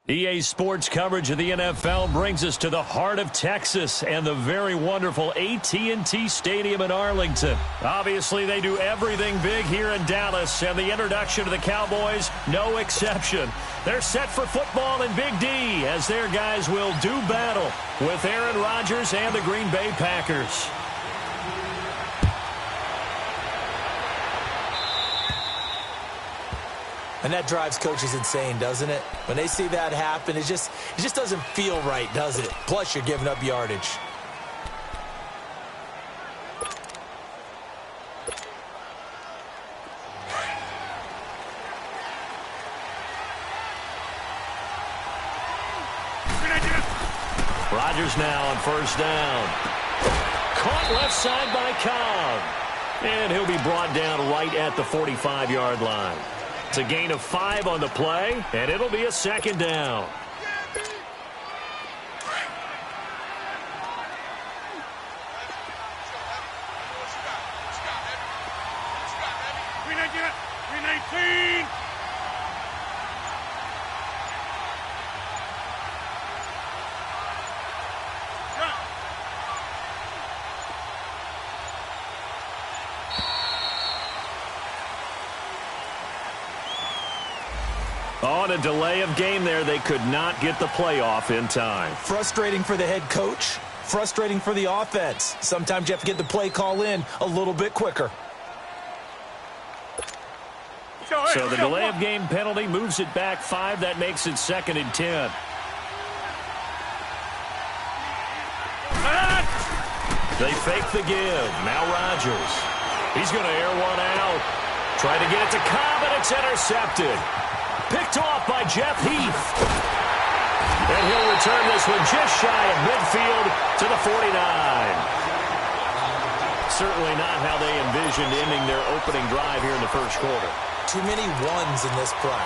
EA Sports coverage of the NFL brings us to the heart of Texas and the very wonderful AT&T Stadium in Arlington. Obviously, they do everything big here in Dallas, and the introduction of the Cowboys, no exception. They're set for football in Big D as their guys will do battle with Aaron Rodgers and the Green Bay Packers. And that drives coaches insane, doesn't it? When they see that happen, it just doesn't feel right, does it? Plus, you're giving up yardage. Rodgers now on first down. Caught left side by Cobb. And he'll be brought down right at the 45-yard line. It's a gain of 5 on the play, and it'll be a second down. On a delay of game there, they could not get the playoff in time. Frustrating for the head coach, frustrating for the offense. Sometimes you have to get the play call in a little bit quicker. So the delay of game penalty moves it back 5. That makes it 2nd and 10. They fake the give. Now Rodgers. He's going to air one out. Try to get it to Cobb, and it's intercepted. Picked off by Jeff Heath. And he'll return this one just shy of midfield to the 49. Certainly not how they envisioned ending their opening drive here in the first quarter. Too many ones in this play.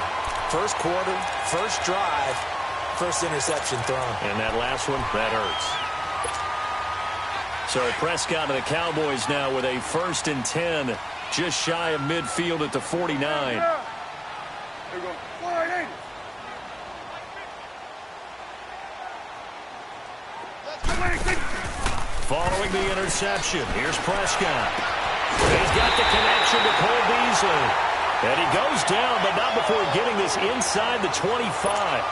First quarter, first drive, first interception thrown. And that last one, that hurts. So Prescott and the Cowboys now with a 1st and 10, just shy of midfield at the 49. Following the interception, here's Prescott. He's got the connection to Cole Beasley. And he goes down, but not before getting this inside the 25.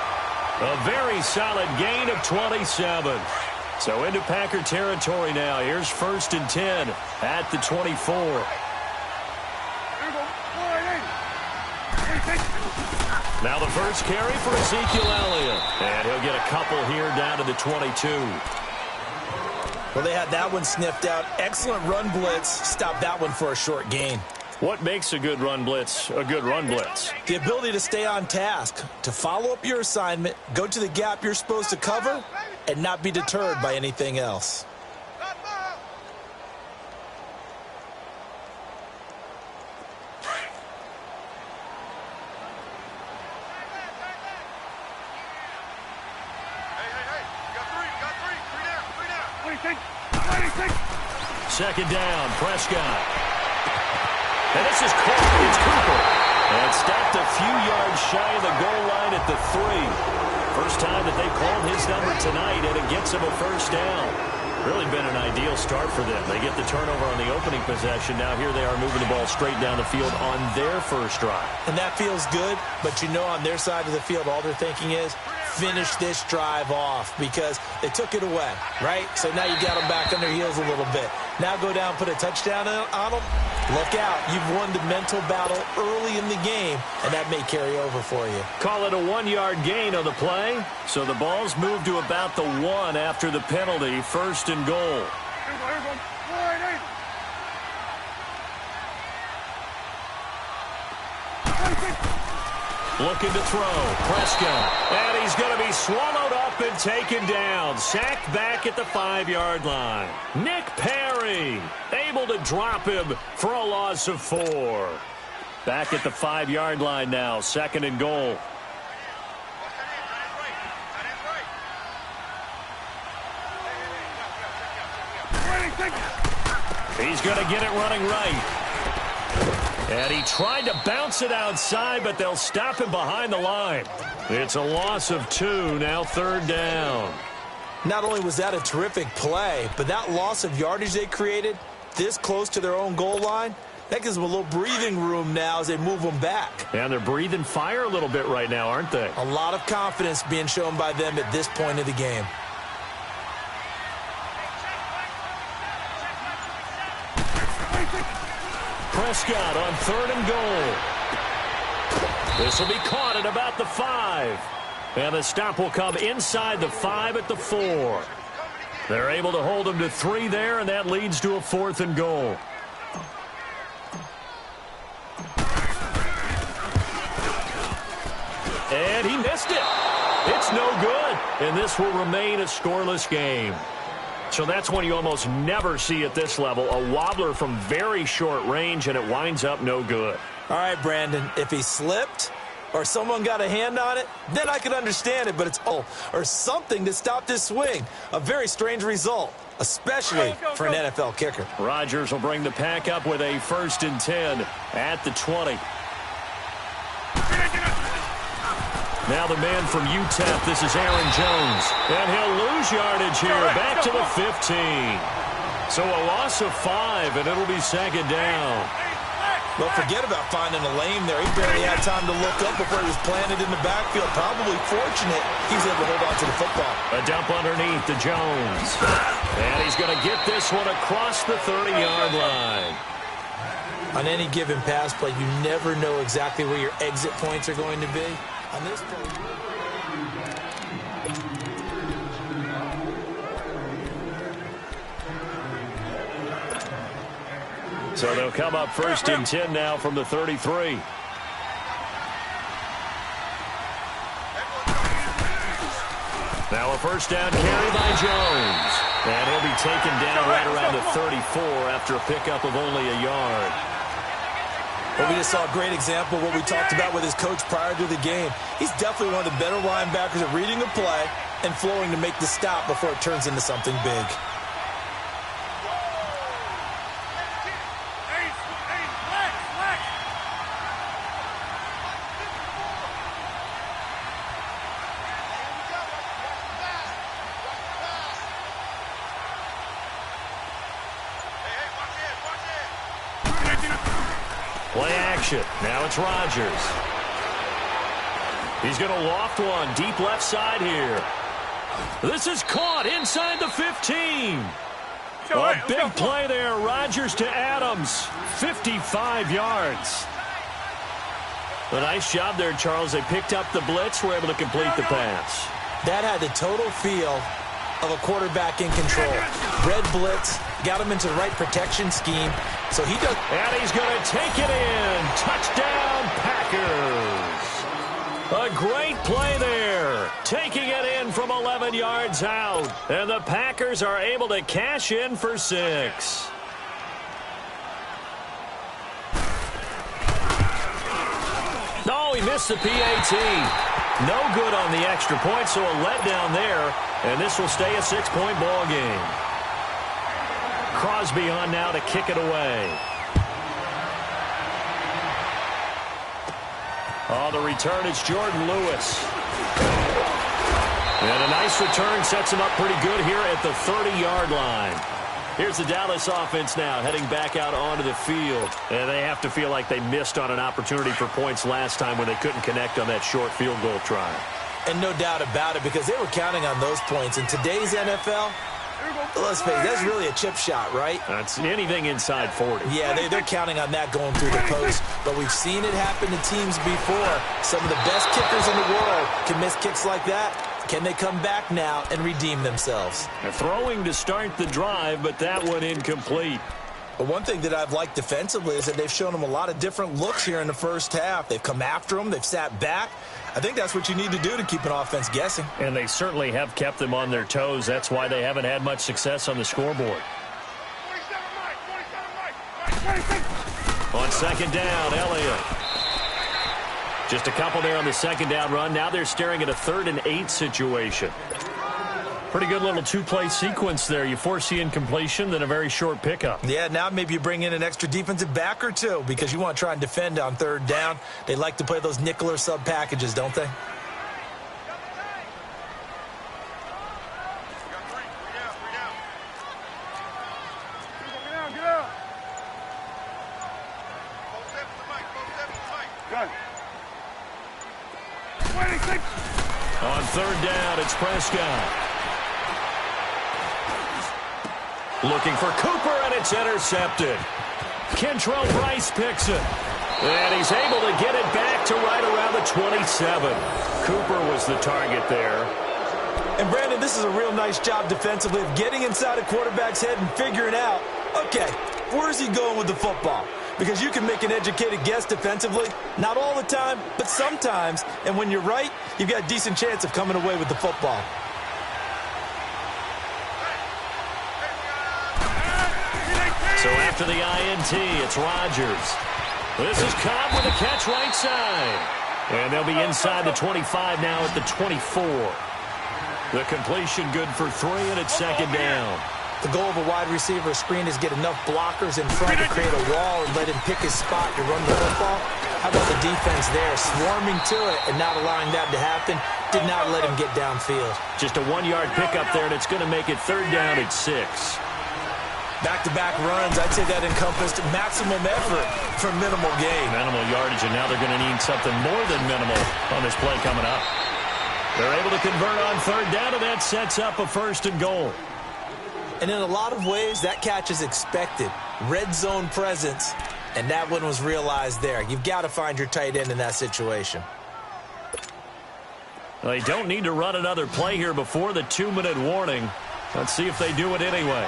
A very solid gain of 27. So into Packer territory now. Here's 1st and 10 at the 24. Now the first carry for Ezekiel Elliott. And he'll get a couple here down to the 22. Well, they had that one sniffed out. Excellent run blitz. Stop that one for a short gain. What makes a good run blitz a good run blitz? The ability to stay on task, to follow up your assignment, go to the gap you're supposed to cover, and not be deterred by anything else. Second down, Prescott. And this is caught. It's Cooper. And stopped a few yards shy of the goal line at the 3. First time that they called his number tonight, and it gets him a first down. Really been an ideal start for them. They get the turnover on the opening possession. Now here they are moving the ball straight down the field on their first drive. And that feels good, but you know on their side of the field all they're thinking is, finish this drive off because they took it away, right? So now you got them back on their heels a little bit. Now go down, put a touchdown on them. Look out. You've won the mental battle early in the game, and that may carry over for you. Call it a 1-yard gain on the play. So the ball's moved to about the 1 after the penalty. 1st and goal. Looking to throw. Prescott. And he's going to be swallowed up and taken down. Sacked back at the 5-yard line. Nick Perry able to drop him for a loss of 4. Back at the 5-yard line now. 2nd and goal. He's going to get it running right. And he tried to bounce it outside, but they'll stop him behind the line. It's a loss of 2, now 3rd down. Not only was that a terrific play, but that loss of yardage they created this close to their own goal line, that gives them a little breathing room now as they move them back. And they're breathing fire a little bit right now, aren't they? A lot of confidence being shown by them at this point of the game. Prescott on 3rd and goal. This will be caught at about the 5. And the stop will come inside the 5 at the 4. They're able to hold him to 3 there, and that leads to a 4th and goal. And he missed it. It's no good. And this will remain a scoreless game. So that's one you almost never see at this level. A wobbler from very short range, and it winds up no good. All right, Brandon, if he slipped or someone got a hand on it, then I could understand it, but it's or something to stop this swing. A very strange result, especially for an NFL kicker. Rodgers will bring the pack up with a 1st and 10 at the 20. Now the man from UTEP, this is Aaron Jones. And he'll lose yardage here, back to the 15. So a loss of 5, and it'll be 2nd down. Well, forget about finding a lane there. He barely had time to look up before he was planted in the backfield. Probably fortunate he was able to hold on to the football. A dump underneath to Jones. And he's going to get this one across the 30-yard line. On any given pass play, you never know exactly where your exit points are going to be. On this play, so they'll come up 1st and 10 now from the 33. Now a 1st down carry by Jones. And he'll be taken down right around the 34 after a pickup of only a yard. Well, we just saw a great example of what we talked about with his coach prior to the game. He's definitely one of the better linebackers at reading a play and flowing to make the stop before it turns into something big. Play action. Now it's Rodgers. He's going to loft one deep left side here. This is caught inside the 15. A big play there. Rodgers to Adams. 55 yards. A nice job there, Charles. They picked up the blitz, were able to complete the pass. That had the total feel of a quarterback in control. Red blitz, got him into the right protection scheme. So he does. And he's going to take it in. Touchdown, Packers. A great play there. Taking it in from 11 yards out. And the Packers are able to cash in for 6. No, he missed the PAT. No good on the extra point, so a letdown there. And this will stay a 6-point ball game. Crosby on now to kick it away. On the return, it's Jordan Lewis. And a nice return sets him up pretty good here at the 30-yard line. Here's the Dallas offense now heading back out onto the field. And they have to feel like they missed on an opportunity for points last time when they couldn't connect on that short field goal try. And no doubt about it, because they were counting on those points. In today's NFL, let's face it, that's really a chip shot, right? That's anything inside 40. Yeah, they're counting on that going through the post. But we've seen it happen to teams before. Some of the best kickers in the world can miss kicks like that. Can they come back now and redeem themselves? They're throwing to start the drive, but that one incomplete. But one thing that I've liked defensively is that they've shown them a lot of different looks here in the first half. They've come after them. They've sat back. I think that's what you need to do to keep an offense guessing. And they certainly have kept them on their toes. That's why they haven't had much success on the scoreboard. On 2nd down, Elliott. Just a couple there on the 2nd down run. Now they're staring at a 3rd and 8 situation. Pretty good little two-play sequence there. You force the incompletion, then a very short pickup. Yeah, now maybe you bring in an extra defensive back or two because you want to try and defend on third down. They like to play those nickel or sub packages, don't they? On third down, it's Prescott. Looking for Cooper, and it's intercepted. Kentrell Brice picks it. And he's able to get it back to right around the 27. Cooper was the target there. And, Brandon, this is a real nice job defensively of getting inside a quarterback's head and figuring out, okay, where's he going with the football? Because you can make an educated guess defensively. Not all the time, but sometimes. And when you're right, you've got a decent chance of coming away with the football. So after the INT, it's Rodgers. This is Cobb with a catch right side. And they'll be inside the 25 now at the 24. The completion good for 3, and it's second down. The goal of a wide receiver screen is get enough blockers in front to create a wall and let him pick his spot to run the football. How about the defense there, swarming to it and not allowing that to happen? Did not let him get downfield. Just a 1-yard pickup there, and it's going to make it third down at 6. Back-to-back runs, I'd say that encompassed maximum effort for minimal gain. Minimal yardage, and now they're going to need something more than minimal on this play coming up. They're able to convert on third down, and that sets up a 1st and goal. And in a lot of ways, that catch is expected. Red zone presence, and that one was realized there. You've got to find your tight end in that situation. They don't need to run another play here before the 2-minute warning. Let's see if they do it anyway.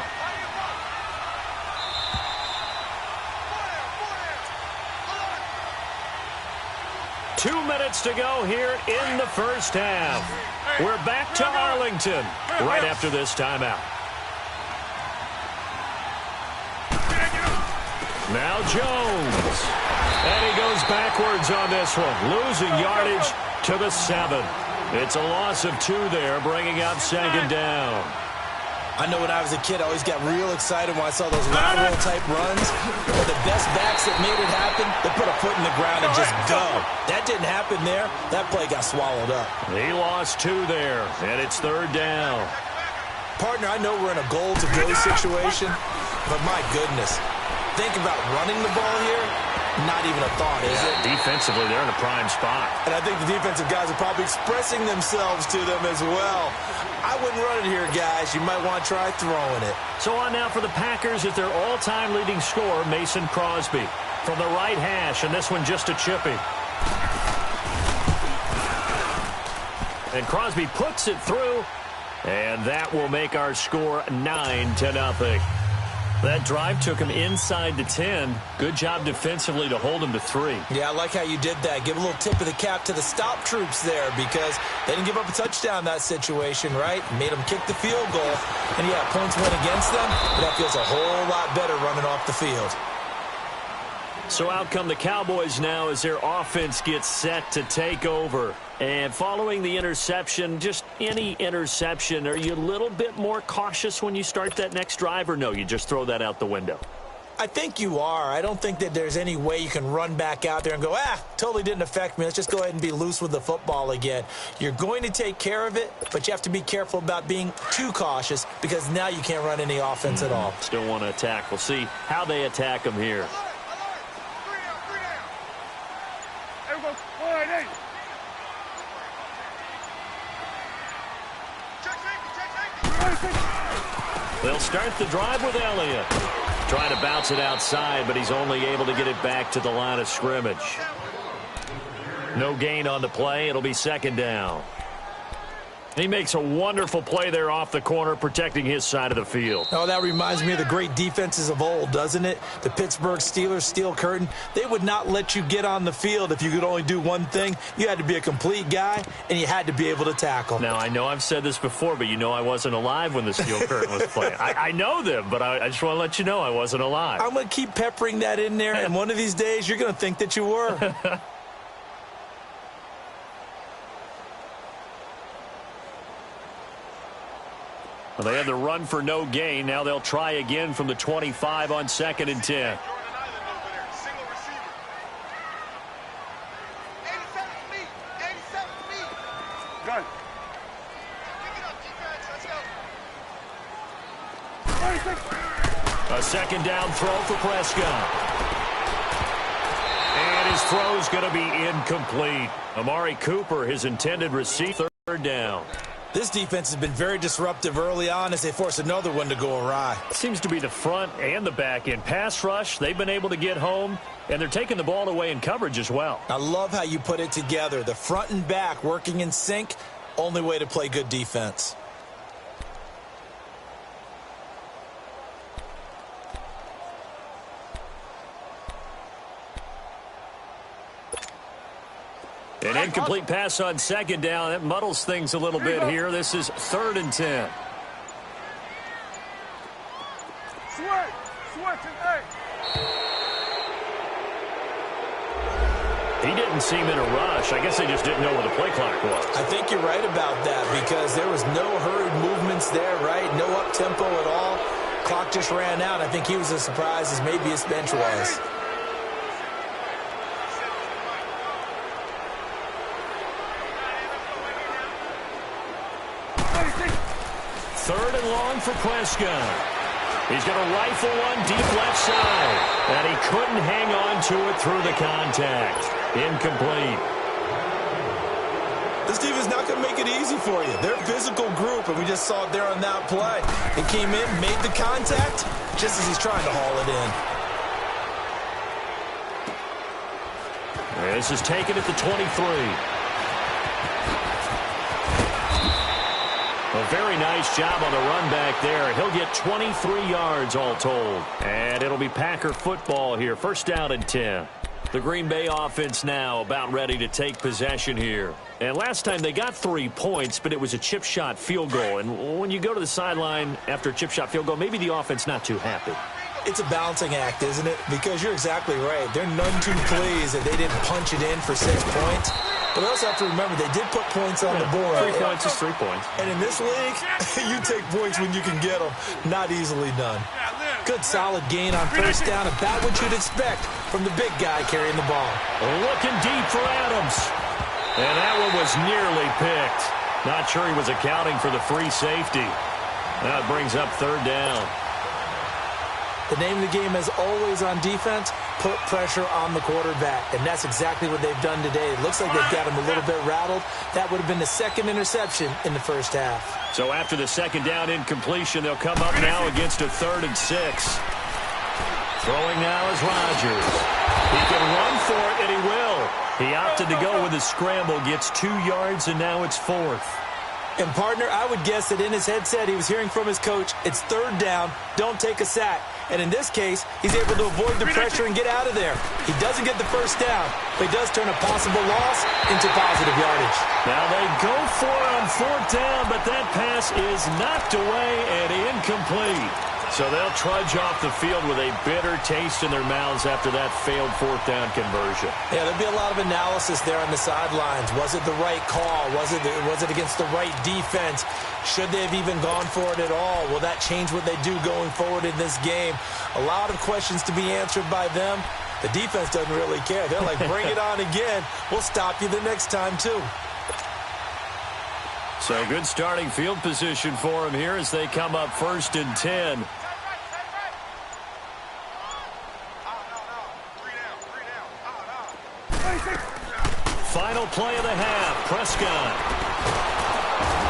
Two minutes to go here in the first half. We're back to Arlington right after this timeout. Now Jones. And he goes backwards on this one. Losing yardage to the 7. It's a loss of 2 there, bringing up second down. I know when I was a kid, I always got real excited when I saw those lateral-type runs. But the best backs that made it happen, they put a foot in the ground and just go. That didn't happen there. That play got swallowed up. He lost 2 there, and it's third down. Partner, I know we're in a goal-to-go situation, but my goodness. Think about running the ball here. Not even a thought, is it? Defensively, they're in a prime spot. And I think the defensive guys are probably expressing themselves to them as well. I wouldn't run it here, guys. You might want to try throwing it. So on now for the Packers at their all-time leading scorer, Mason Crosby. From the right hash, and this one just a chippy. And Crosby puts it through, and that will make our score 9-0. That drive took him inside the 10. Good job defensively to hold him to 3. Yeah, I like how you did that. Give a little tip of the cap to the stop troops there because they didn't give up a touchdown in that situation, right? Made them kick the field goal. And, yeah, points went against them, but that feels a whole lot better running off the field. So out come the Cowboys now as their offense gets set to take over. And following the interception, just any interception, are you a little bit more cautious when you start that next drive, or no, you just throw that out the window? I think you are. I don't think that there's any way you can run back out there and go, totally didn't affect me. Let's just go ahead and be loose with the football again. You're going to take care of it, but you have to be careful about being too cautious because now you can't run any offense at all. Still want to attack. We'll see how they attack them here. They'll start the drive with Elliott. Trying to bounce it outside, but he's only able to get it back to the line of scrimmage. No gain on the play. It'll be second down. He makes a wonderful play there off the corner, protecting his side of the field. Oh, that reminds me of the great defenses of old, doesn't it? The Pittsburgh Steelers, Steel Curtain. They would not let you get on the field if you could only do one thing. You had to be a complete guy, and you had to be able to tackle. Now, I know I've said this before, but you know I wasn't alive when the Steel Curtain was playing. I know them, but I just want to let you know I wasn't alive. I'm going to keep peppering that in there, and one of these days you're going to think that you were. Well, they had the run for no gain. Now they'll try again from the 25 on 2nd and 10. A 2nd down throw for Prescott. And his throw's going to be incomplete. Amari Cooper, his intended receiver, 3rd down. This defense has been very disruptive early on as they force another one to go awry. Seems to be the front and the back end. Pass rush, they've been able to get home, and they're taking the ball away in coverage as well. I love how you put it together. The front and back working in sync, only way to play good defense. An incomplete pass on 2nd down. That muddles things a little bit here. This is 3rd and 10. He didn't seem in a rush. I guess they just didn't know where the play clock was. I think you're right about that because there was no hurried movements there, right? No up-tempo at all. Clock just ran out. I think he was as surprised as maybe his bench was. 3rd and long for Prescott. He's going to rifle one deep left side. And he couldn't hang on to it through the contact. Incomplete. This team is not going to make it easy for you. They're a physical group, and we just saw it there on that play. He came in, made the contact, just as he's trying to haul it in. This is taken at the 23. A very nice job on the run back there. He'll get 23 yards all told. And it'll be Packer football here. 1st down and 10. The Green Bay offense now about ready to take possession here. And last time they got 3 points, but it was a chip shot field goal. And when you go to the sideline after a chip shot field goal, maybe the offense not too happy. It's a balancing act, isn't it? Because you're exactly right. They're none too pleased that they didn't punch it in for 6 points. But we also have to remember they did put points on the board. 3 points is 3 points. And in this league, you take points when you can get them. Not easily done. Good solid gain on 1st down. About what you'd expect from the big guy carrying the ball. Looking deep for Adams. And that one was nearly picked. Not sure he was accounting for the free safety. Now it brings up 3rd down. The name of the game is always on defense, put pressure on the quarterback. And that's exactly what they've done today. It looks like they've got him a little bit rattled. That would have been the 2nd interception in the 1st half. So after the 2nd down incompletion, they'll come up now against a 3rd and 6. Throwing now is Rodgers. He can run for it, and he will. He opted to go with a scramble, gets 2 yards, and now it's 4th. And, partner, I would guess that in his headset he was hearing from his coach, it's 3rd down, don't take a sack. And in this case, he's able to avoid the pressure and get out of there. He doesn't get the 1st down, but he does turn a possible loss into positive yardage. Now they go for it on 4th down, but that pass is knocked away and incomplete. So they'll trudge off the field with a bitter taste in their mouths after that failed 4th down conversion. Yeah, there'll be a lot of analysis there on the sidelines. Was it the right call? Was it against the right defense? Should they have even gone for it at all? Will that change what they do going forward in this game? A lot of questions to be answered by them. The defense doesn't really care. They're like, bring it on again. We'll stop you the next time, too. So good starting field position for him here as they come up 1st and 10. Final play of the half, Prescott.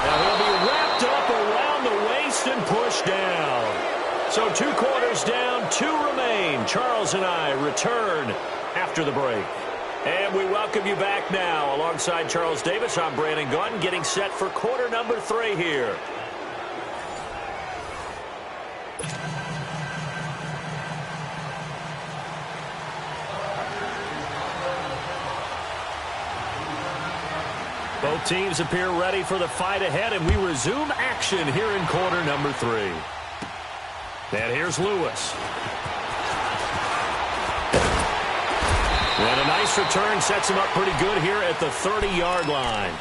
Now he'll be wrapped up around the waist and pushed down. So 2 quarters down, 2 remain. Charles and I return after the break. And we welcome you back now. Alongside Charles Davis, I'm Brandon Gaudin, getting set for quarter number 3 here. Both teams appear ready for the fight ahead, and we resume action here in quarter number 3. And here's Lewis. And a nice return sets him up pretty good here at the 30-yard line.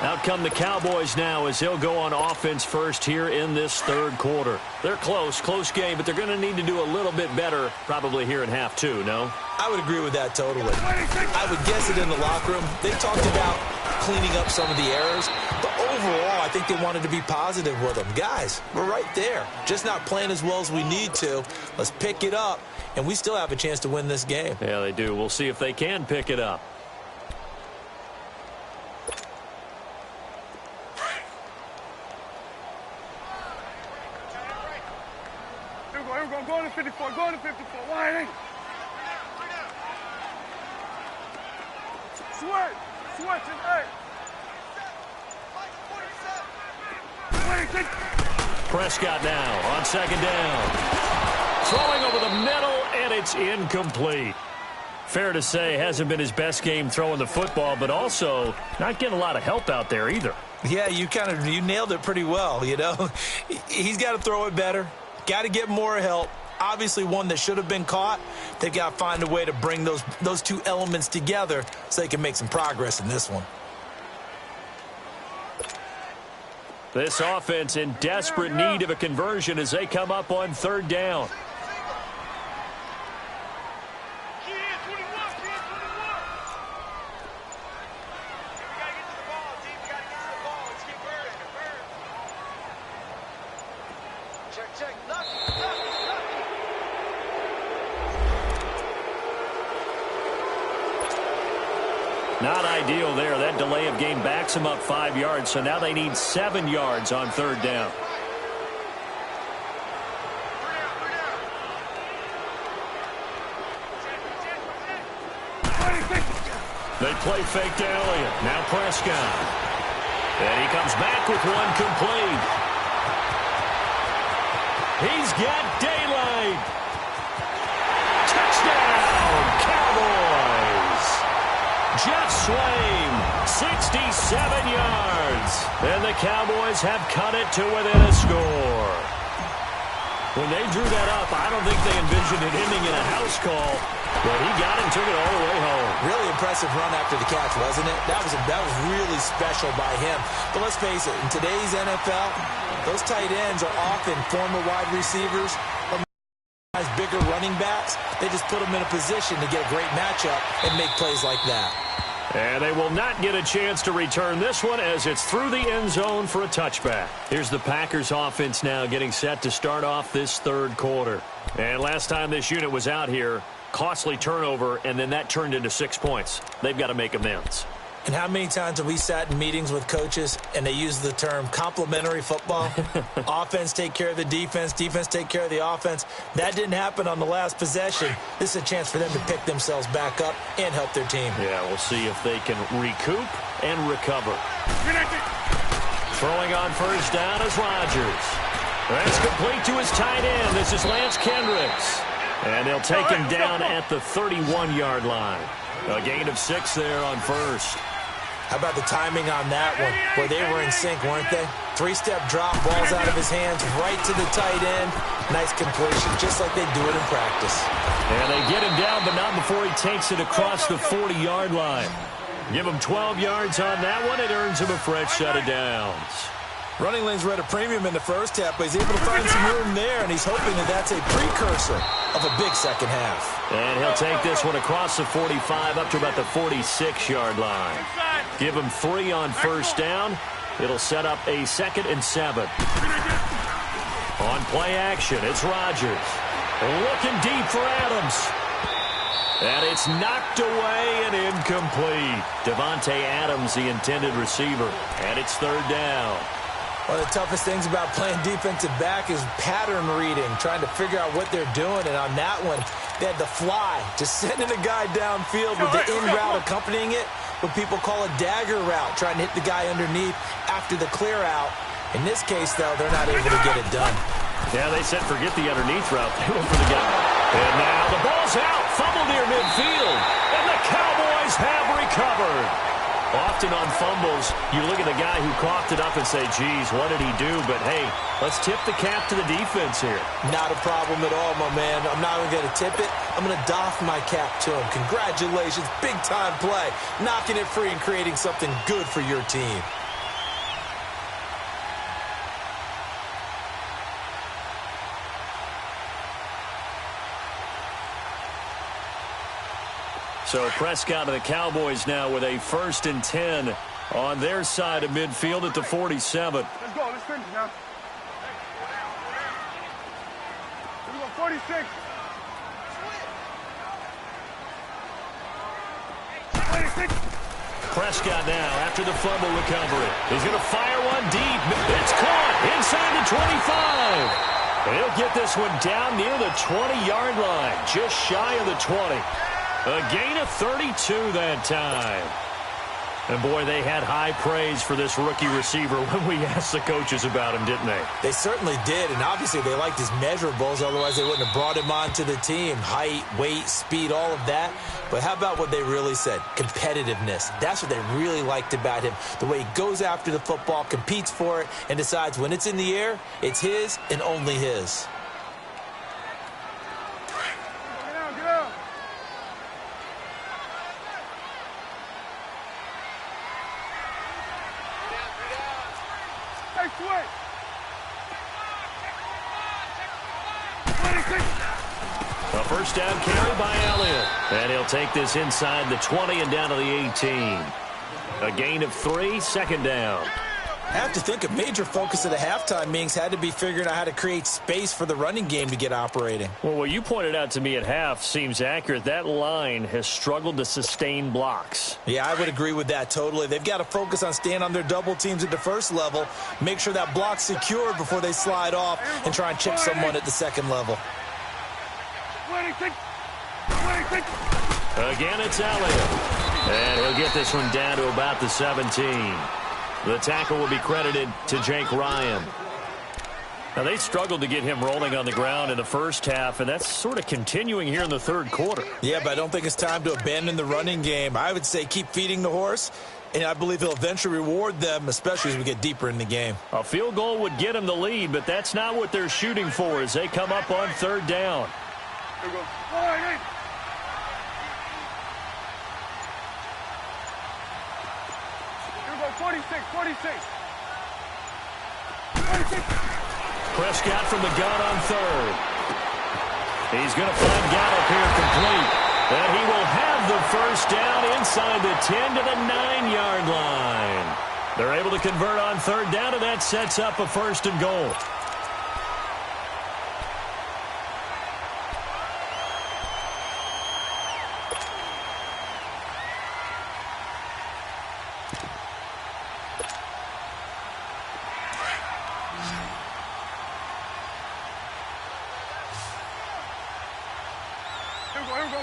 Out come the Cowboys now as they'll go on offense first here in this third quarter. They're close game, but they're going to need to do a little bit better probably here in half two, no? I would agree with that totally. I would guess it in the locker room. They talked about cleaning up some of the errors, but overall, I think they wanted to be positive with them. Guys, we're right there. Just not playing as well as we need to. Let's pick it up, and we still have a chance to win this game. Yeah, they do. We'll see if they can pick it up. Go to 54, go to 54, wide. Switch, and Prescott now on second down. Throwing over the middle, and it's incomplete. Fair to say, hasn't been his best game throwing the football, but also not getting a lot of help out there either. Yeah, you nailed it pretty well, you know. He's got to throw it better. Got to get more help. Obviously one that should have been caught. They've got to find a way to bring those two elements together so they can make some progress in this one. This offense in desperate need of a conversion as they come up on third down. Not ideal there. That delay of game backs them up 5 yards, so now they need 7 yards on third down. They play fake to Elliott. Now Prescott. And he comes back with one complete. He's got daylight. Touchdown, Cowboys. Jeff Swaim, 67 yards. And the Cowboys have cut it to within a score. When they drew that up, I don't think they envisioned it ending in a house call, but he got it and took it all the way home. Really impressive run after the catch, wasn't it? That was really special by him. But let's face it, in today's NFL, those tight ends are often former wide receivers or bigger running backs. They just put them in a position to get a great matchup and make plays like that. And they will not get a chance to return this one as it's through the end zone for a touchback. Here's the Packers offense now getting set to start off this third quarter. And last time this unit was out here, costly turnover, and then that turned into 6 points. They've got to make amends. And how many times have we sat in meetings with coaches and they use the term complementary football? Offense take care of the defense, defense take care of the offense. That didn't happen on the last possession. This is a chance for them to pick themselves back up and help their team. Yeah, we'll see if they can recoup and recover. Throwing on first down is Rodgers. That's complete to his tight end. This is Lance Kendricks. And they'll take him down at the 31-yard line. A gain of 6 there on first. How about the timing on that one, where they were in sync, weren't they? 3-step drop, balls out of his hands, right to the tight end. Nice completion, just like they do it in practice. And they get him down, but not before he takes it across the 40-yard line. Give him 12 yards on that one. It earns him a fresh set of downs. Running lanes were at a premium in the first half, but he's able to find some room there, and he's hoping that that's a precursor of a big second half. And he'll take this one across the 45 up to about the 46-yard line. Give him 3 on first down. It'll set up a 2nd and 7. On play action, it's Rodgers. Looking deep for Adams. And it's knocked away and incomplete. Devontae Adams, the intended receiver. And it's third down. One of the toughest things about playing defensive back is pattern reading, trying to figure out what they're doing. And on that one, they had the fly, just sending a guy downfield with the in route accompanying it, what people call a dagger route, trying to hit the guy underneath after the clear out. In this case, though, they're not able to get it done. Yeah, they said forget the underneath route. They went for the guy. And now the ball's out, fumbled near midfield, and the Cowboys have recovered. Often on fumbles, you look at the guy who coughed it up and say, geez, what did he do? But, hey, let's tip the cap to the defense here. Not a problem at all, my man. I'm not even going to tip it. I'm going to doff my cap to him. Congratulations, big-time play. Knocking it free and creating something good for your team. So Prescott and the Cowboys now with a 1st and 10 on their side of midfield at the 47. Let's go. Let's finish now. Here we go. 46. 26. Prescott now after the fumble recovery. He's going to fire one deep. It's caught inside the 25. He'll get this one down near the 20-yard line, just shy of the 20. A gain of 32 that time. And, boy, they had high praise for this rookie receiver when we asked the coaches about him, didn't they? They certainly did, and obviously they liked his measurables. Otherwise, they wouldn't have brought him onto the team. Height, weight, speed, all of that. But how about what they really said? Competitiveness. That's what they really liked about him. The way he goes after the football, competes for it, and decides when it's in the air, it's his and only his. Get down, get down. Hey, switch. 26. A first down carry by Elliott. And he'll take this inside the 20 and down to the 18. A gain of 3, 2nd down. I have to think a major focus of the halftime meetings had to be figuring out how to create space for the running game to get operating. Well, what you pointed out to me at half seems accurate. That line has struggled to sustain blocks. Yeah, I would agree with that totally. They've got to focus on staying on their double teams at the first level, make sure that block's secured before they slide off and try and chip someone at the second level. 26. 26. Again, it's Elliott. And he'll get this one down to about the 17. The tackle will be credited to Jake Ryan. Now, they struggled to get him rolling on the ground in the first half, and that's sort of continuing here in the third quarter. Yeah, but I don't think it's time to abandon the running game. I would say keep feeding the horse, and I believe he'll eventually reward them, especially as we get deeper in the game. A field goal would get him the lead, but that's not what they're shooting for as they come up on 3rd down. Here we go. 48. Here we go. 46. 46. 46. Prescott from the gun on 3rd. He's going to find Gallup here complete. And he will have the first down inside the 10 to the 9-yard line. They're able to convert on 3rd down, and that sets up a 1st and goal. Here we go.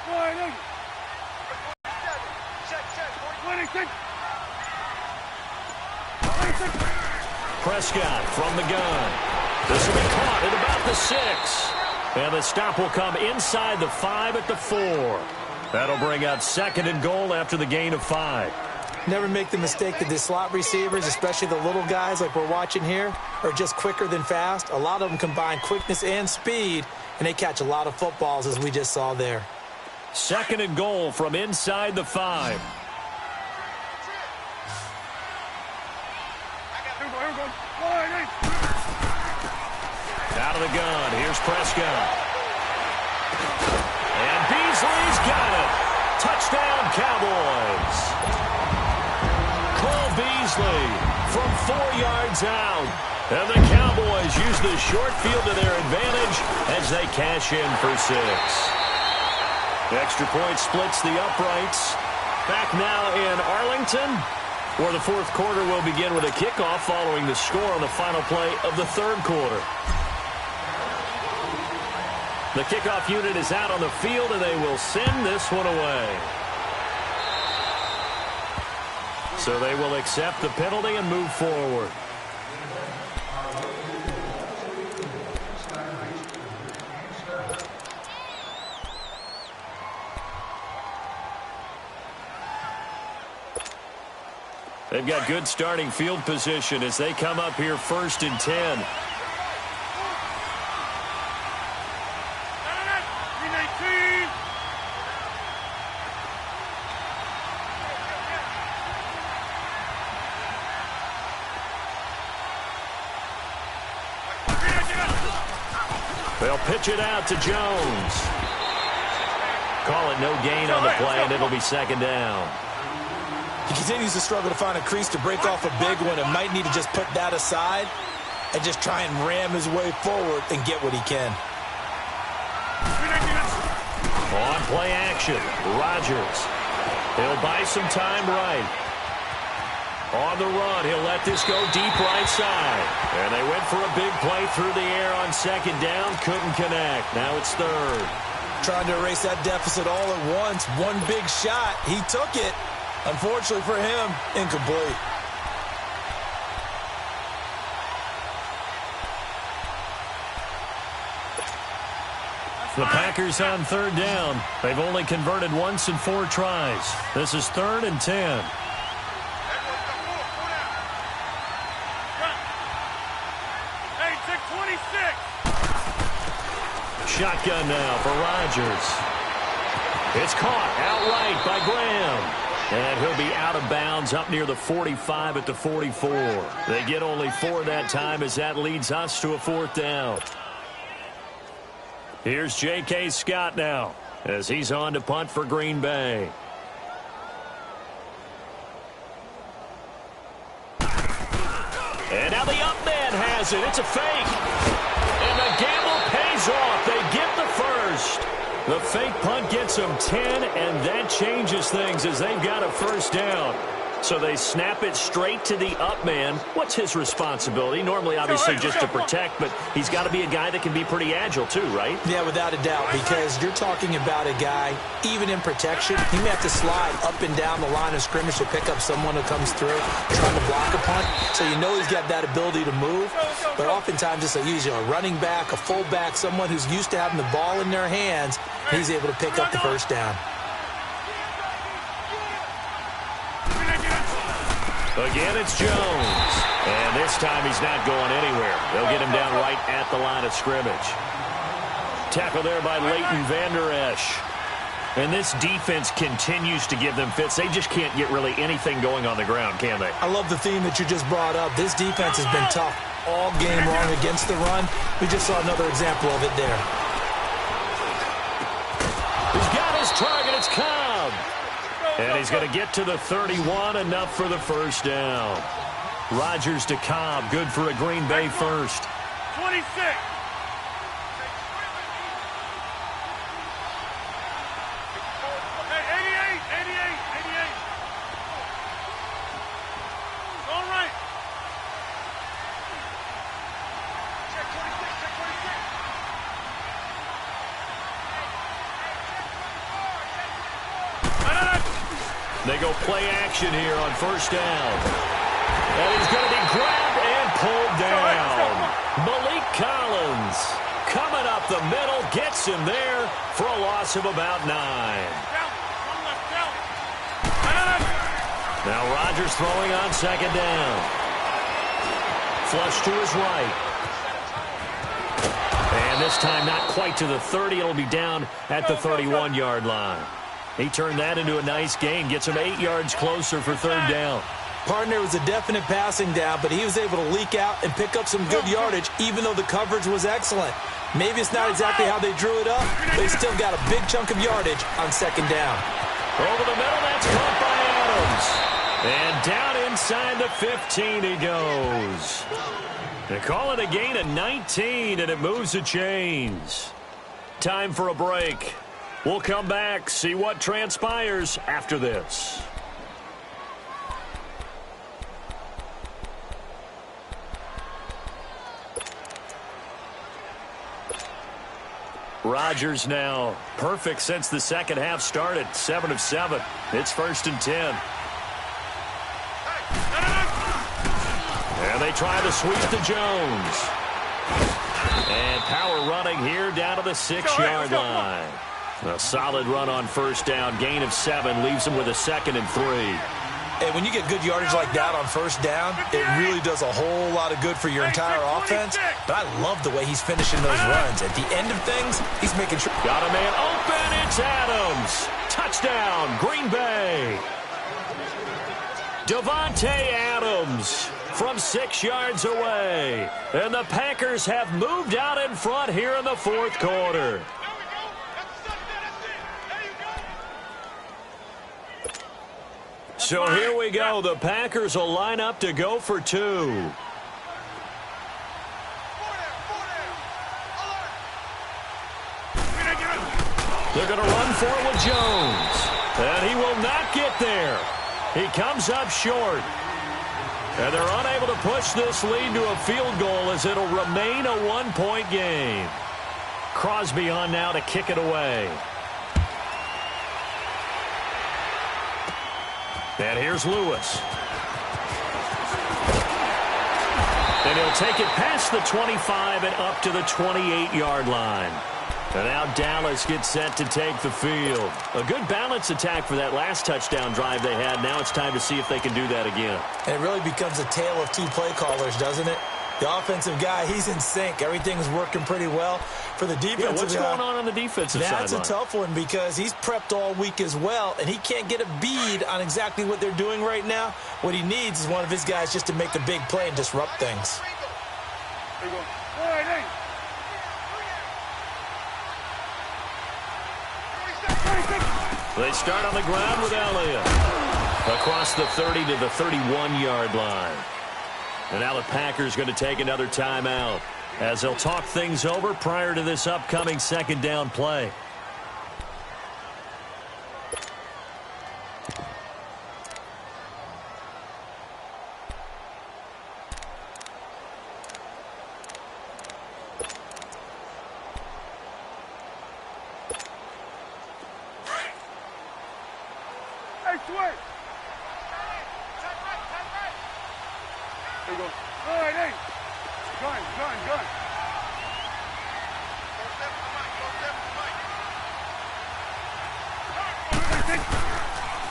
48. 26. 26. Prescott from the gun. This will be caught at about the 6. And the stop will come inside the 5 at the 4. That'll bring up 2nd and goal after the gain of 5. Never make the mistake that the slot receivers, especially the little guys like we're watching here, are just quicker than fast. A lot of them combine quickness and speed, and they catch a lot of footballs, as we just saw there. 2nd and goal from inside the 5. Here we go. 48. Out of the gun. Here's Prescott. And Beasley's got it. Touchdown, Cowboys. Cole Beasley from 4 yards out. And the Cowboys use the short field to their advantage as they cash in for 6. The extra point splits the uprights. Back now in Arlington, where the 4th quarter will begin with a kickoff following the score on the final play of the 3rd quarter. The kickoff unit is out on the field, and they will send this one away. So they will accept the penalty and move forward. They've got good starting field position as they come up here 1st and 10. They'll pitch it out to Jones. call it no gain on the play, and it'll be second down. He continues to struggle to find a crease to break off a big one and might need to just put that aside and just try and ram his way forward and get what he can. On play action, Rodgers. He'll buy some time right. On the run, he'll let this go deep right side. And they went for a big play through the air on second down. Couldn't connect. Now it's third. Trying to erase that deficit all at once. One big shot. He took it. Unfortunately for him, incomplete. The Packers on third down. They've only converted once in 4 tries. This is 3rd and 10. Shotgun now for Rodgers. It's caught outright by Graham. And he'll be out of bounds up near the 45 at the 44. They get only 4 that time as that leads us to a 4th down. Here's J.K. Scott now as he's on to punt for Green Bay. And now the up man has it. It's a fake. And the gamble pays off. They get the first. The fake punt gets them 10, and that changes things as they've got a first down. So they snap it straight to the up man. What's his responsibility? Normally, obviously, just to protect, but he's got to be a guy that can be pretty agile too, right? Yeah, without a doubt, because you're talking about a guy, even in protection, he may have to slide up and down the line of scrimmage to pick up someone who comes through trying to block a punt. So you know he's got that ability to move, but oftentimes it's a running back, a fullback, someone who's used to having the ball in their hands, he's able to pick up the first down. Again, it's Jones. And this time he's not going anywhere. They'll get him down right at the line of scrimmage. Tackle there by Leighton Vander Esch. And this defense continues to give them fits. They just can't get really anything going on the ground, can they? I love the theme that you just brought up. This defense has been tough all game long against the run. We just saw another example of it there. He's got his target. It's Cobb. And he's going to get to the 31, enough for the first down. Rodgers to Cobb, good for a Green Bay first. 26. Hey, 88. All right. Check 26. They go play action here on first down. And he's going to be grabbed and pulled down. Malik Collins coming up the middle, gets him there for a loss of about 9. Now Rodgers throwing on second down. Flush to his right. And this time not quite to the 30. It'll be down at the 31-yard line. He turned that into a nice gain, gets him 8 yards closer for third down. Partner was a definite passing down, but he was able to leak out and pick up some good yardage, even though the coverage was excellent. Maybe it's not exactly how they drew it up, but they still got a big chunk of yardage on second down. Over the middle, that's caught by Adams. And down inside the 15 he goes. They call it a gain of 19, and it moves the chains. Time for a break. We'll come back, see what transpires after this. Rodgers now perfect since the second half started. 7 of 7. It's 1st and 10. And they try to sweep to Jones. And power running here down to the 6-yard line. A solid run on first down. Gain of 7 leaves him with a 2nd and 3. And when you get good yardage like that on first down, it really does a whole lot of good for your entire offense. But I love the way he's finishing those runs. At the end of things, he's making sure. Got a man open. It's Adams. Touchdown, Green Bay. Davante Adams from 6 yards away. And the Packers have moved out in front here in the 4th quarter. So here we go. The Packers will line up to go for two. They're going to run for it with Jones. And he will not get there. He comes up short. And they're unable to push this lead to a field goal as it'll remain a one-point game. Crosby on now to kick it away. And here's Lewis. And he'll take it past the 25 and up to the 28-yard line. And now Dallas gets set to take the field. A good balance attack for that last touchdown drive they had. Now it's time to see if they can do that again. And it really becomes a tale of two play callers, doesn't it? The offensive guy, he's in sync. Everything's working pretty well. For the defensive guy, what's going on the defensive side? That's a tough one because he's prepped all week as well, and he can't get a bead on exactly what they're doing right now. What he needs is one of his guys just to make a big play and disrupt things. There you go. All right, hey. They start on the ground with Elliott. Across the 30 to the 31-yard line. And now the Packers going to take another timeout as they'll talk things over prior to this upcoming second down play. Hey, switch. There you go. All right, hey. Gun.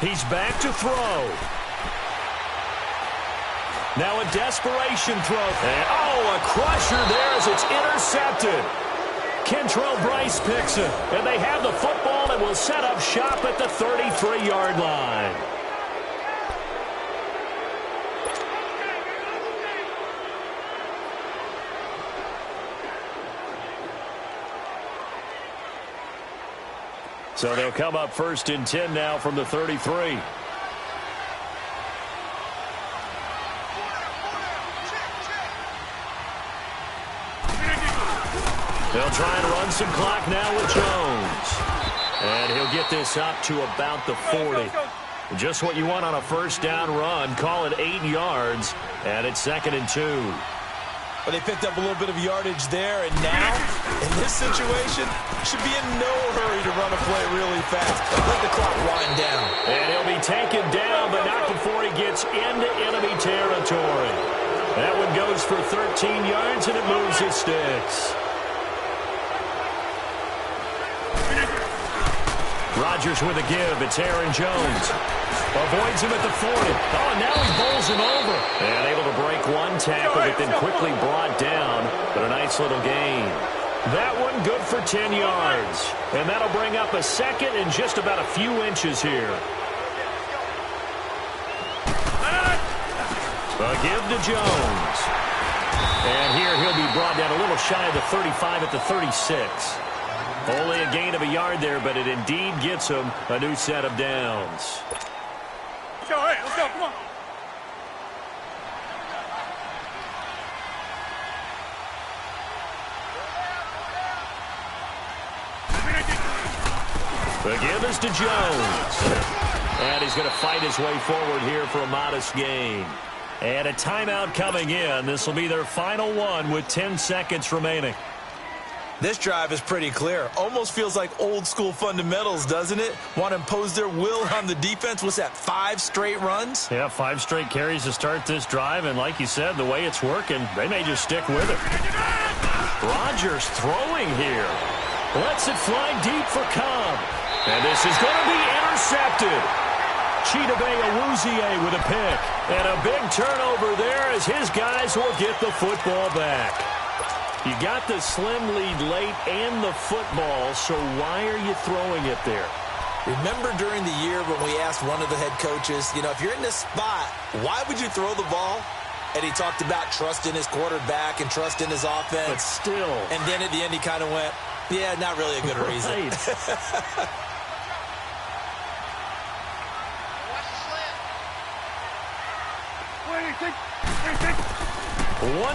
He's back to throw. Now a desperation throw. And, a crusher there as it's intercepted. Kentrell Brice picks it. And they have the football and will set up shop at the 33-yard line. So they'll come up 1st and 10 now from the 33. They'll try and run some clock now with Jones. And he'll get this up to about the 40. Just what you want on a first down run. Call it 8 yards. And it's 2nd and 2. But they picked up a little bit of yardage there, and now, in this situation, should be in no hurry to run a play really fast. Let the clock wind down. And he'll be taken down, but not before he gets into enemy territory. That one goes for 13 yards, and it moves his sticks. Rodgers with a give. It's Aaron Jones. Avoids him at the 40. And now he bowls him over. And able to break one tackle, but then quickly brought down. But a nice little gain. That one good for 10 yards. And that'll bring up a second and just about a few inches here. A give to Jones. And here he'll be brought down a little shy of the 35 at the 36. Only a gain of a yard there, but it indeed gets him a new set of downs. Let's go, hey, let's go, come on. The give is to Jones. And he's going to fight his way forward here for a modest gain. And a timeout coming in. This will be their final one with 10 seconds remaining. This drive is pretty clear. Almost feels like old school fundamentals, doesn't it? Want to impose their will on the defense. What's that, 5 straight runs? Yeah, 5 straight carries to start this drive. And like you said, the way it's working, they may just stick with it. Rodgers throwing here. Lets it fly deep for Cobb. And this is going to be intercepted. Chidobe Awuzie with a pick. And a big turnover there as his guys will get the football back. You got the slim lead late and the football, so why are you throwing it there? Remember during the year when we asked one of the head coaches, if you're in this spot, why would you throw the ball? And he talked about trust in his quarterback and trust in his offense. But still. And then at the end he kind of went, yeah, not really a good reason. One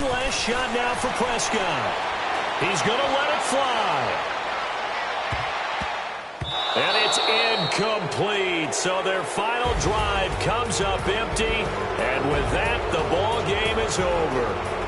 last shot now for Prescott. He's going to let it fly. And it's incomplete. So their final drive comes up empty. And with that, the ball game is over.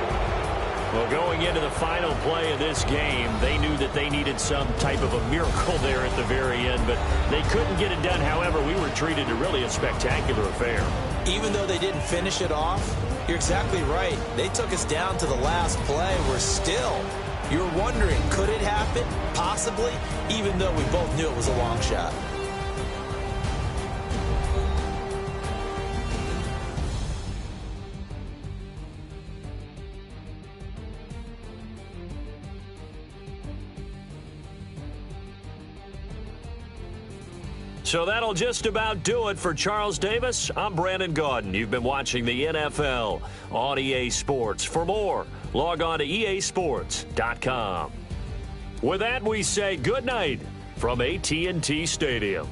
Well, going into the final play of this game, they knew that they needed some type of a miracle there at the very end, but they couldn't get it done. However, we were treated to really a spectacular affair. Even though they didn't finish it off, you're exactly right. They took us down to the last play. We're still, you're wondering, could it happen? Possibly, even though we both knew it was a long shot. So that'll just about do it for Charles Davis. I'm Brandon Gaudin. You've been watching the NFL on EA Sports. For more, log on to easports.com. With that, we say good night from AT&T Stadium.